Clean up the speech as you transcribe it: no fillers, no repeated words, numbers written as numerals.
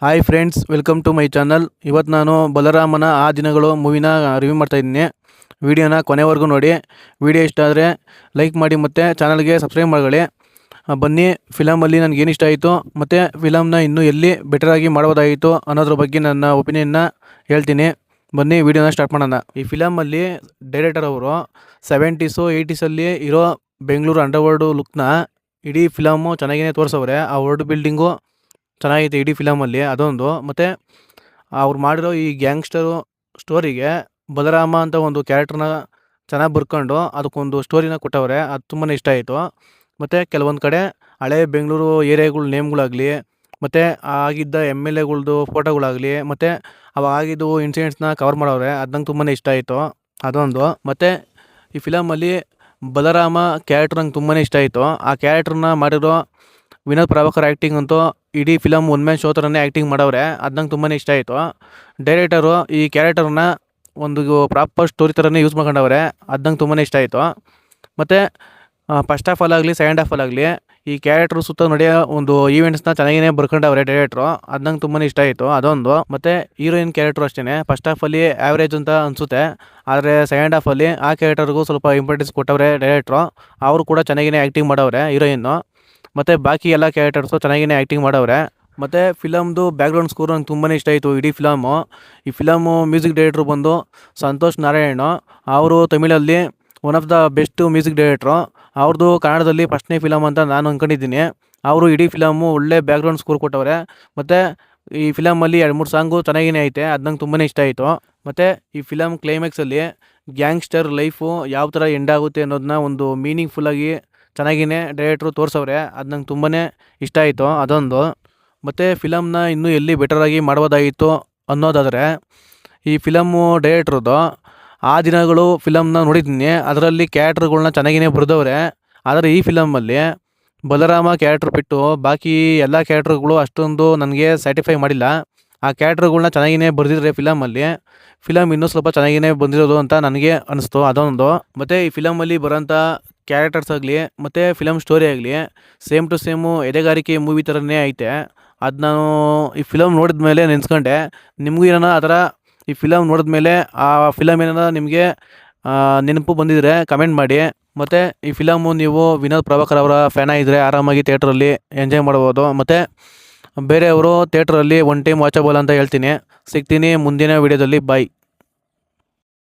Hi friends, welcome to my channel. ಇವತ್ತು ನಾನು ಬಲರಾಮನ ಆ ದಿನಗಳು ಮೂವಿನ ರಿವ್ಯೂ ಮಾಡ್ತಾಯಿದ್ದೀನಿ. ವೀಡಿಯೋನ ಕೊನೆವರೆಗೂ ನೋಡಿ. ವೀಡಿಯೋ ಇಷ್ಟ ಆದರೆ ಲೈಕ್ ಮಾಡಿ ಮತ್ತು ಚಾನಲ್ಗೆ ಸಬ್ಸ್ಕ್ರೈಬ್ ಮಾಡ್ಕೊಳ್ಳಿ. ಬನ್ನಿ, ಫಿಲಮಲ್ಲಿ ನನಗೇನು ಇಷ್ಟ ಆಯಿತು ಮತ್ತು ಫಿಲಮ್ನ ಇನ್ನೂ ಎಲ್ಲಿ ಬೆಟರಾಗಿ ಮಾಡ್ಬೋದಾಗಿತ್ತು ಅನ್ನೋದ್ರ ಬಗ್ಗೆ ನನ್ನ ಒಪಿನಿಯನ್ನ ಹೇಳ್ತೀನಿ. ಬನ್ನಿ, ವೀಡಿಯೋನ ಸ್ಟಾರ್ಟ್ ಮಾಡೋಣ. ಈ ಫಿಲಮಲ್ಲಿ ಡೈರೆಕ್ಟರ್ ಅವರು 70s 80sಲ್ಲಿ ಇರೋ ಬೆಂಗಳೂರು ಅಂಡರ್ವರ್ಲ್ಡು ಲುಕ್ನ ಇಡೀ ಫಿಲಮು ಚೆನ್ನಾಗಿಯೇ ತೋರಿಸವ್ರೆ. ಆ ವರ್ಲ್ಡ್ ಬಿಲ್ಡಿಂಗು ಚೆನ್ನಾಗೈತೆ ಇಡೀ ಫಿಲಮಲ್ಲಿ, ಅದೊಂದು. ಮತ್ತು ಅವ್ರು ಮಾಡಿರೋ ಈ ಗ್ಯಾಂಗ್ಸ್ಟರು ಸ್ಟೋರಿಗೆ ಬಲರಾಮ ಅಂತ ಒಂದು ಕ್ಯಾರೆಕ್ಟ್ರನ್ನ ಚೆನ್ನಾಗಿ ಬರ್ಕೊಂಡು ಅದಕ್ಕೊಂದು ಸ್ಟೋರಿನ ಕೊಟ್ಟವ್ರೆ. ಅದು ತುಂಬಾ ಇಷ್ಟ ಆಯಿತು. ಮತ್ತು ಕೆಲವೊಂದು ಕಡೆ ಹಳೆ ಬೆಂಗಳೂರು ಏರಿಯಾಗಳ ನೇಮ್ಗಳಾಗಲಿ ಮತ್ತು ಆಗಿದ್ದ MLAಗಳ್ದು ಫೋಟೋಗಳಾಗಲಿ ಮತ್ತು ಅವಾಗ ಆಗಿದ್ದು ಇನ್ಸಿಡೆಂಟ್ಸ್ನ ಕವರ್ ಮಾಡವ್ರೆ. ಅದು ನಂಗೆ ತುಂಬಾ ಇಷ್ಟ ಆಯಿತು, ಅದೊಂದು. ಮತ್ತು ಈ ಫಿಲಮಲ್ಲಿ ಬಲರಾಮ ಕ್ಯಾರೆಕ್ಟ್ರ್ ನಂಗೆ ತುಂಬಾ ಇಷ್ಟ ಆಯಿತು. ಆ ಕ್ಯಾರೆಕ್ಟ್ರನ್ನ ಮಾಡಿರೋ ವಿನೋದ್ ಪ್ರಭಾಕರ್ ಆ್ಯಕ್ಟಿಂಗ್ ಅಂತೂ ಇಡೀ ಫಿಲಮ್ ಒನ್ ಮ್ಯಾನ್ ಶೋ ಥರನೇ ಆ್ಯಕ್ಟಿಂಗ್ ಮಾಡವ್ರೆ. ಅದು ನಂಗೆ ತುಂಬಾ ಇಷ್ಟ ಆಯಿತು. ಡೈರೆಕ್ಟರು ಈ ಕ್ಯಾರೆಕ್ಟರ್ನ ಒಂದು ಪ್ರಾಪರ್ ಸ್ಟೋರಿ ಥರನೇ ಯೂಸ್ ಮಾಡ್ಕೊಂಡವ್ರೆ. ಅದು ನಂಗೆ ತುಂಬಾ ಇಷ್ಟ ಆಯಿತು. ಮತ್ತು ಫಸ್ಟ್ ಹಾಫ್ ಅಲ್ಲಾಗಲಿ ಸೆಕೆಂಡ್ ಹಾಫ್ ಅಲ್ಲಾಗಲಿ ಈ ಕ್ಯಾರೆಕ್ಟ್ರ್ ಸುತ್ತ ನಡೆಯೋ ಒಂದು ಈವೆಂಟ್ಸ್ನ ಚೆನ್ನಾಗಿಯೇ ಬರ್ಕೊಂಡವ್ರೆ ಡೈರೆಕ್ಟ್ರು. ಅದು ನಂಗೆ ತುಂಬಾ ಇಷ್ಟ ಆಯಿತು, ಅದೊಂದು. ಮತ್ತು ಹೀರೋಯಿನ್ ಕ್ಯಾರೆಕ್ಟ್ರು ಅಷ್ಟೇ ಫಸ್ಟ್ ಹಾಫಲ್ಲಿ ಆ್ಯಾವ್ರೇಜ್ ಅಂತ ಅನಿಸುತ್ತೆ. ಆದರೆ ಸೆಕೆಂಡ್ ಹಾಫಲ್ಲಿ ಆ ಕ್ಯಾರೆಕ್ಟರ್ಗೂ ಸ್ವಲ್ಪ ಇಂಪಾರ್ಟೆನ್ಸ್ ಕೊಟ್ಟವ್ರೆ ಡೈರೆಕ್ಟ್ರು. ಅವರು ಕೂಡ ಚೆನ್ನಾಗಿಯೇ ಆ್ಯಕ್ಟಿಂಗ್ ಮಾಡವ್ರೆ, ಹೀರೋಯಿನ್ನು. ಮತ್ತು ಬಾಕಿ ಎಲ್ಲ ಕ್ಯಾರೆಕ್ಟರ್ಸು ಚೆನ್ನಾಗಿಯೇ ಆ್ಯಕ್ಟಿಂಗ್ ಮಾಡವ್ರೆ. ಮತ್ತು ಫಿಲಮ್ದು ಬ್ಯಾಕ್ಗ್ರೌಂಡ್ ಸ್ಕೋರ್ ನಂಗೆ ತುಂಬಾ ಇಷ್ಟ ಆಯಿತು ಇಡೀ ಫಿಲಮು. ಈ ಫಿಲಮು ಮ್ಯೂಸಿಕ್ ಡೈರೆಕ್ಟ್ರು ಬಂದು ಸಂತೋಷ್ ನಾರಾಯಣ್. ಅವರು ತಮಿಳಲ್ಲಿ one of the best music director. ಅವ್ರದ್ದು ಕನ್ನಡದಲ್ಲಿ ಫಸ್ಟ್ನೇ ಫಿಲಮ್ ಅಂತ ನಾನು ಅಂದ್ಕೊಂಡಿದ್ದೀನಿ. ಅವರು ಇಡೀ ಫಿಲಮು ಒಳ್ಳೆ ಬ್ಯಾಕ್ಗ್ರೌಂಡ್ ಸ್ಕೋರ್ ಕೊಟ್ಟವ್ರೆ. ಮತ್ತು ಈ ಫಿಲಮಲ್ಲಿ 2-3 ಸಾಂಗು ಚೆನ್ನಾಗಿಯೇ ಐತೆ. ಅದು ನಂಗೆ ತುಂಬಾ ಇಷ್ಟ ಆಯಿತು. ಮತ್ತು ಈ ಫಿಲಮ್ ಕ್ಲೈಮ್ಯಾಕ್ಸಲ್ಲಿ ಗ್ಯಾಂಗ್ಸ್ಟರ್ ಲೈಫು ಯಾವ ಥರ ಎಂಡ್ ಆಗುತ್ತೆ ಅನ್ನೋದನ್ನ ಒಂದು ಮೀನಿಂಗ್ಫುಲ್ಲಾಗಿ ಚೆನ್ನಾಗಿಯೇ ಡೈರೆಕ್ಟ್ರು ತೋರಿಸವ್ರೆ. ಅದು ನಂಗೆ ತುಂಬಾ ಇಷ್ಟ ಆಯಿತು, ಅದೊಂದು. ಮತ್ತು ಫಿಲಮ್ನ ಇನ್ನೂ ಎಲ್ಲಿ ಬೆಟರಾಗಿ ಮಾಡ್ಬೋದಾಗಿತ್ತು ಅನ್ನೋದಾದರೆ ಈ ಫಿಲಮ್ಮು ಡೈರೆಕ್ಟ್ರದ್ದು ಆ ದಿನಗಳು ಫಿಲಮ್ನ ನೋಡಿದ್ದೀನಿ. ಅದರಲ್ಲಿ ಕ್ಯಾರೆಕ್ಟ್ರುಗಳ್ನ ಚೆನ್ನಾಗಿಯೇ ಬರೆದವ್ರೆ. ಆದರೆ ಈ ಫಿಲಮಲ್ಲಿ ಬಲರಾಮ ಕ್ಯಾರೆಕ್ಟ್ರ್ ಬಿಟ್ಟು ಬಾಕಿ ಎಲ್ಲ ಕ್ಯಾರೆಕ್ಟ್ರುಗಳು ಅಷ್ಟೊಂದು ನನಗೆ ಸ್ಯಾಟಿಫೈ ಮಾಡಿಲ್ಲ. ಆ ಕ್ಯಾರೆಕ್ಟ್ರುಗಳ್ನ ಚೆನ್ನಾಗಿಯೇ ಬರೆದಿದ್ರೆ ಫಿಲಮ್ ಇನ್ನೂ ಸ್ವಲ್ಪ ಚೆನ್ನಾಗಿಯೇ ಬಂದಿರೋದು ಅಂತ ನನಗೆ ಅನಿಸ್ತು, ಅದೊಂದು. ಮತ್ತು ಈ ಫಿಲಮಲ್ಲಿ ಬರೋಂಥ ಕ್ಯಾರೆಕ್ಟರ್ಸ್ ಆಗಲಿ ಮತ್ತು ಫಿಲಮ್ ಸ್ಟೋರಿ ಆಗಲಿ ಸೇಮ್ ಟು ಸೇಮು ಎದೆಗಾರಿಕೆ ಮೂವಿ ಥರನೇ ಐತೆ. ಅದು ನಾನು ಈ ಫಿಲಮ್ ನೋಡಿದ ಮೇಲೆ ನೆನೆಸ್ಕೊಂಡೆ. ನಿಮಗೂ ಏನಾರ ಆ ಥರ ಈ ಫಿಲಮ್ ನೋಡಿದ್ಮೇಲೆ ಆ ಫಿಲಮ್ ಏನಾರ ನಿಮಗೆ ನೆನಪು ಬಂದಿದ್ದರೆ ಕಮೆಂಟ್ ಮಾಡಿ. ಮತ್ತು ಈ ಫಿಲಮು ನೀವು ವಿನೋದ್ ಪ್ರಭಾಕರ್ ಅವರ ಫ್ಯಾನ್ ಆಗಿದ್ದರೆ ಆರಾಮಾಗಿ ಥಿಯೇಟ್ರಲ್ಲಿ ಎಂಜಾಯ್ ಮಾಡ್ಬೋದು. ಮತ್ತು ಬೇರೆಯವರು ಥಿಯೇಟ್ರಲ್ಲಿ ಒನ್ ಟೈಮ್ ವಾಚಬಲ್ ಅಂತ ಹೇಳ್ತೀನಿ. ಸಿಗ್ತೀನಿ ಮುಂದಿನ ವೀಡಿಯೋದಲ್ಲಿ. ಬಾಯ್.